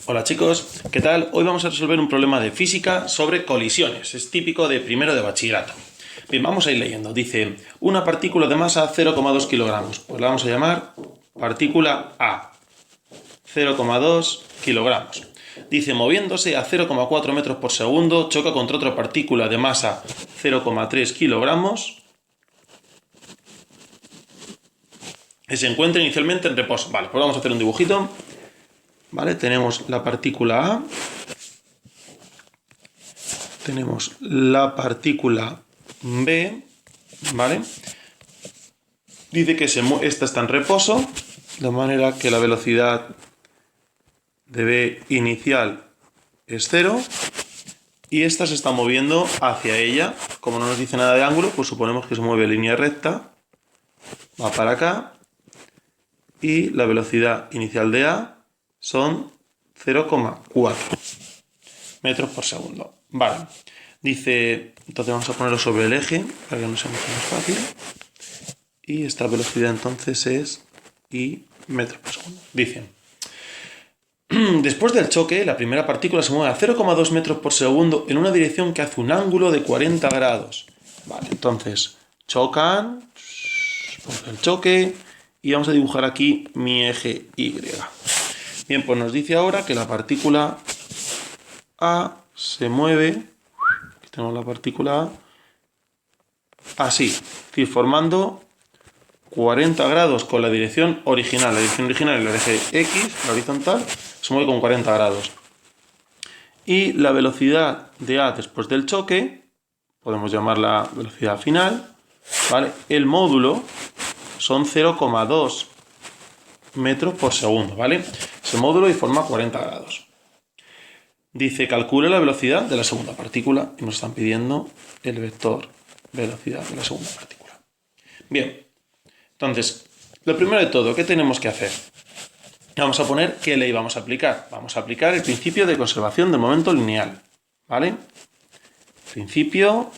Hola chicos, ¿qué tal? Hoy vamos a resolver un problema de física sobre colisiones. Es típico de primero de bachillerato. Bien, vamos a ir leyendo. Dice, una partícula de masa 0,2 kilogramos. Pues la vamos a llamar partícula A. 0,2 kilogramos. Dice, moviéndose a 0,4 metros por segundo, choca contra otra partícula de masa 0,3 kilogramos que se encuentra inicialmente en reposo. Vale, pues vamos a hacer un dibujito. ¿Vale? Tenemos la partícula A, tenemos la partícula B, ¿vale? Dice que esta está en reposo, de manera que la velocidad de B inicial es 0 y esta se está moviendo hacia ella. Como no nos dice nada de ángulo, pues suponemos que se mueve en línea recta, va para acá y la velocidad inicial de A son 0,4 metros por segundo. Vale. Dice, entonces vamos a ponerlo sobre el eje para que nos sea mucho más fácil. Y esta velocidad entonces es I metros por segundo. Dice, después del choque, la primera partícula se mueve a 0,2 metros por segundo en una dirección que hace un ángulo de 40 grados. Vale, entonces chocan por el choque y vamos a dibujar aquí mi eje Y. Bien, pues nos dice ahora que la partícula A se mueve, aquí tenemos la partícula A, así, es decir, formando 40 grados con la dirección original. La dirección original es el eje X, la horizontal, se mueve con 40 grados. Y la velocidad de A después del choque, podemos llamarla velocidad final, ¿vale? El módulo son 0,2 metros por segundo, ¿vale? Ese módulo y forma 40 grados. Dice, calcula la velocidad de la segunda partícula y nos están pidiendo el vector velocidad de la segunda partícula. Bien, entonces, lo primero de todo, ¿qué tenemos que hacer? Vamos a poner qué ley vamos a aplicar. Vamos a aplicar el principio de conservación del momento lineal, ¿vale? Principio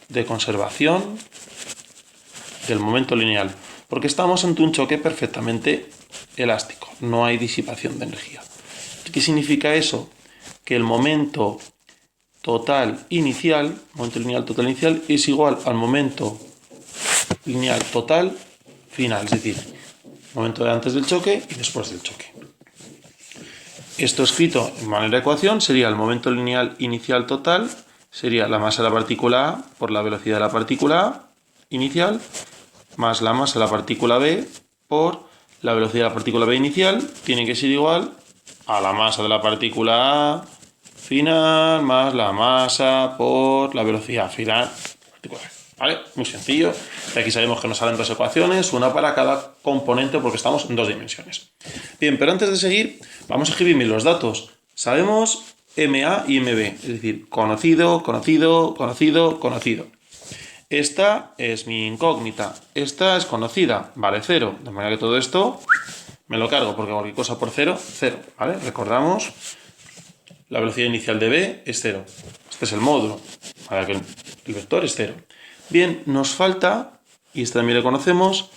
de conservación del momento lineal, porque estamos ante un choque perfectamente elástico, no hay disipación de energía. ¿Qué significa eso? Que el momento total inicial, momento lineal total inicial, es igual al momento lineal total final, es decir, momento de antes del choque y después del choque. Esto escrito en manera de ecuación sería el momento lineal inicial total, sería la masa de la partícula A por la velocidad de la partícula A inicial, más la masa de la partícula B por la velocidad de la partícula B inicial, tiene que ser igual a la masa de la partícula A final más la masa por la velocidad final particular. ¿Vale? Muy sencillo. De aquí sabemos que nos salen dos ecuaciones, una para cada componente porque estamos en dos dimensiones. Bien, pero antes de seguir, vamos a escribir los datos. Sabemos MA y MB, es decir, conocido, conocido, conocido, conocido. Esta es mi incógnita, esta es conocida, vale 0, de manera que todo esto me lo cargo, porque cualquier cosa por 0, 0, ¿vale? Recordamos, la velocidad inicial de B es 0, este es el módulo, para que el vector es 0. Bien, nos falta, y este también lo conocemos,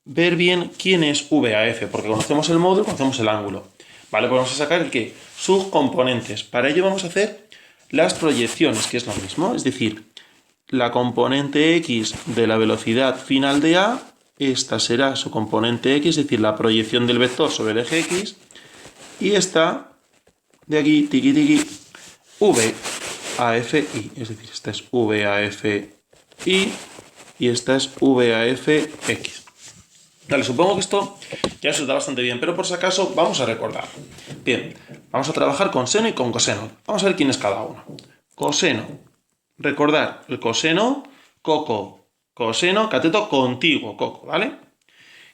ver bien quién es VAF, porque conocemos el módulo, conocemos el ángulo. Vale, pues vamos a sacar el qué, sus componentes. Para ello vamos a hacer las proyecciones, que es lo mismo, es decir, la componente X de la velocidad final de A, esta será su componente X, es decir, la proyección del vector sobre el eje X, y esta de aquí, tiqui tiqui, VAFI, es decir, esta es VAFI y esta es VAFX. Vale, supongo que esto ya se os da bastante bien, pero por si acaso vamos a recordar. Bien, vamos a trabajar con seno y con coseno. Vamos a ver quién es cada uno. Coseno. Recordar, el coseno, coco, coseno, cateto contiguo, coco, ¿vale?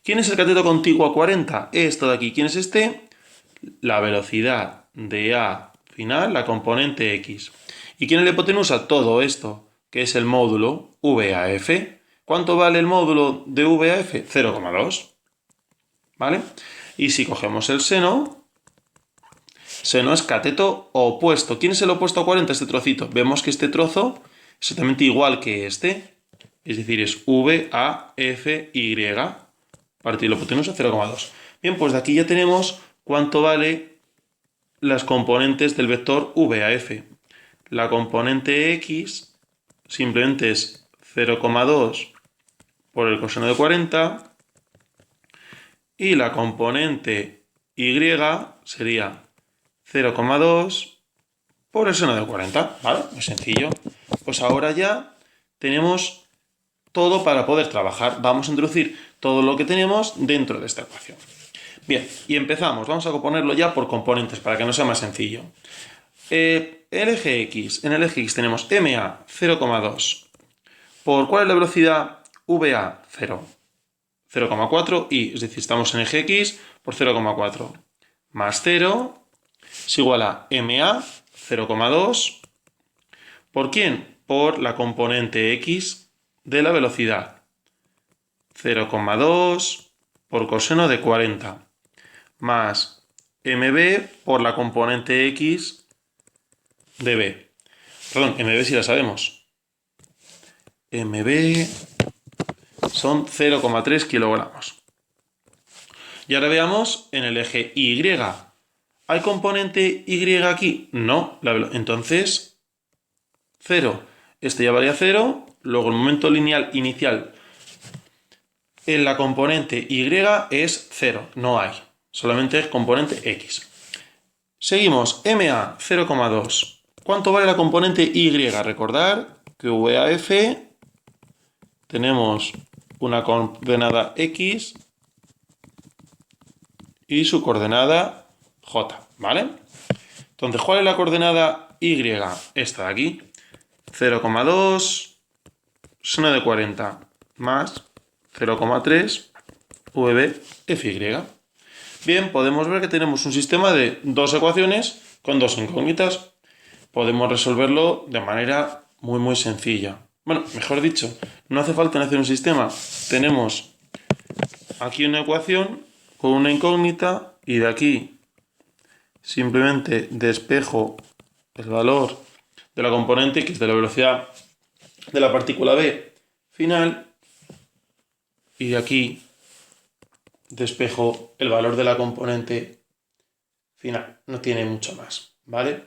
¿Quién es el cateto contiguo a 40? Esto de aquí. ¿Quién es este? La velocidad de A final, la componente X. ¿Y quién es la hipotenusa? Todo esto, que es el módulo VAF. ¿Cuánto vale el módulo de VAF? 0,2. ¿Vale? Y si cogemos el seno, seno es cateto opuesto. ¿Quién es el opuesto a 40? Este trocito. Vemos que este trozo es exactamente igual que este. Es decir, es VAFY. Partido hipotenusa 0,2. Bien, pues de aquí ya tenemos cuánto vale las componentes del vector VAF. La componente X simplemente es 0,2 por el coseno de 40 y la componente Y sería 0,2 por el seno de 40, ¿vale? Muy sencillo. Pues ahora ya tenemos todo para poder trabajar. Vamos a introducir todo lo que tenemos dentro de esta ecuación. Bien, y empezamos. Vamos a componerlo ya por componentes para que no sea más sencillo. En el eje X tenemos MA 0,2 por ¿cuál es la velocidad? VA 0. 0,4 y, es decir, estamos en eje X por 0,4 más 0 es igual a MA 0,2 ¿por quién? Por la componente X de la velocidad. 0,2 por coseno de 40 más MB por la componente X de B. Perdón, MB sí la sabemos. MB son 0,3 kilogramos. Y ahora veamos en el eje Y. ¿Hay componente Y aquí? No. Entonces, 0. Este ya valía 0. Luego el momento lineal inicial en la componente Y es 0. No hay. Solamente es componente X. Seguimos. MA 0,2. ¿Cuánto vale la componente Y? Recordar que VAF tenemos una coordenada X y su coordenada J, ¿vale? Entonces, ¿cuál es la coordenada Y? Esta de aquí. 0,2 seno de 40 más 0,3 VB-FY. Bien, podemos ver que tenemos un sistema de dos ecuaciones con dos incógnitas. Podemos resolverlo de manera muy sencilla. Bueno, mejor dicho, no hace falta hacer un sistema. Tenemos aquí una ecuación con una incógnita y de aquí simplemente despejo el valor de la componente X de la velocidad de la partícula B final y de aquí despejo el valor de la componente final. No tiene mucho más, ¿vale?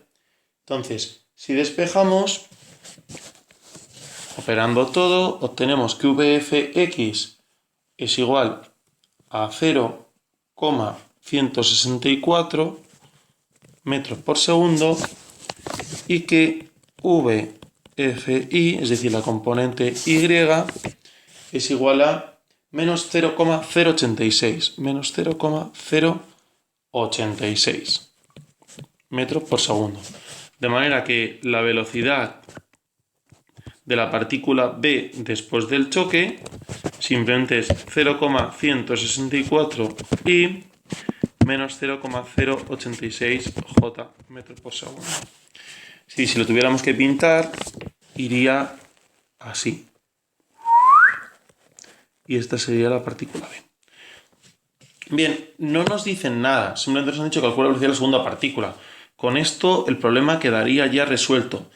Entonces, si despejamos, operando todo, obtenemos que VFX es igual a 0,164 metros por segundo y que VFI, es decir, la componente Y, es igual a menos 0,086, menos 0,086 metros por segundo. De manera que la velocidad de la partícula B después del choque simplemente es 0,164 y menos 0,086 J metros por segundo. Si lo tuviéramos que pintar, iría así. Y esta sería la partícula B. Bien, no nos dicen nada, simplemente nos han dicho que calcula la velocidad de la segunda partícula. Con esto el problema quedaría ya resuelto.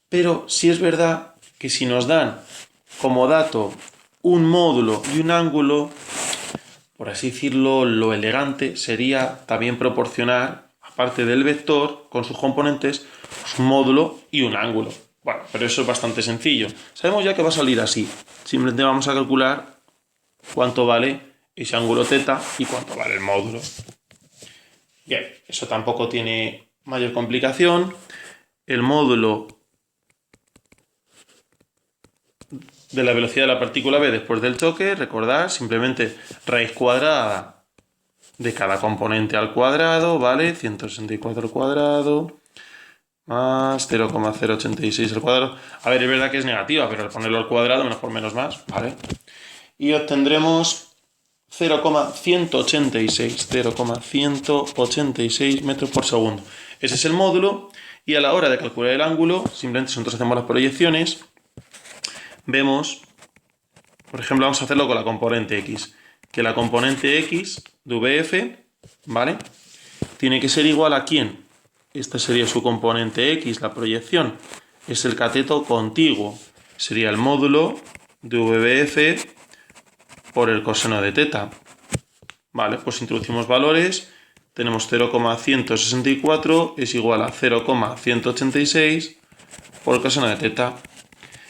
Pero sí es verdad que si nos dan como dato un módulo y un ángulo, por así decirlo, lo elegante sería también proporcionar, aparte del vector, con sus componentes, un módulo y un ángulo. Bueno, pero eso es bastante sencillo. Sabemos ya que va a salir así. Simplemente vamos a calcular cuánto vale ese ángulo θ y cuánto vale el módulo. Bien, eso tampoco tiene mayor complicación. El módulo de la velocidad de la partícula B después del choque, recordad, simplemente raíz cuadrada de cada componente al cuadrado, ¿vale? 164 al cuadrado más 0,086 al cuadrado. A ver, es verdad que es negativa, pero al ponerlo al cuadrado, menos por menos más, ¿vale? Y obtendremos 0,186 metros por segundo. Ese es el módulo y a la hora de calcular el ángulo, simplemente nosotros hacemos las proyecciones, vemos, por ejemplo, vamos a hacerlo con la componente X, que la componente X de VF, ¿vale? Tiene que ser igual a ¿quién? Esta sería su componente X, la proyección, es el cateto contiguo, sería el módulo de VF por el coseno de θ. Vale, pues introducimos valores, tenemos 0,164 es igual a 0,186 por coseno de teta.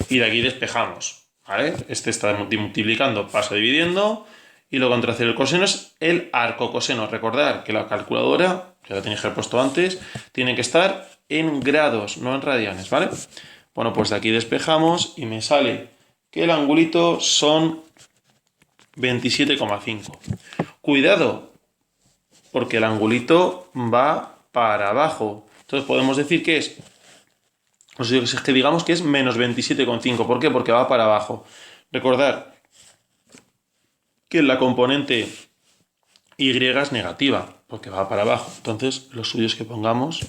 Y de aquí despejamos, ¿vale? Este está multiplicando, pasa dividiendo, y lo contra hacer el coseno es el arcocoseno. Recordad que la calculadora, que la tenéis que haber puesto antes, tiene que estar en grados, no en radianes, ¿vale? Bueno, pues de aquí despejamos y me sale que el angulito son 27,5. Cuidado, porque el angulito va para abajo. Entonces podemos decir que es, que digamos que es menos 27,5. ¿Por qué? Porque va para abajo. Recordad que la componente y es negativa, porque va para abajo. Entonces lo suyo es que pongamos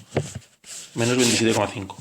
menos 27,5.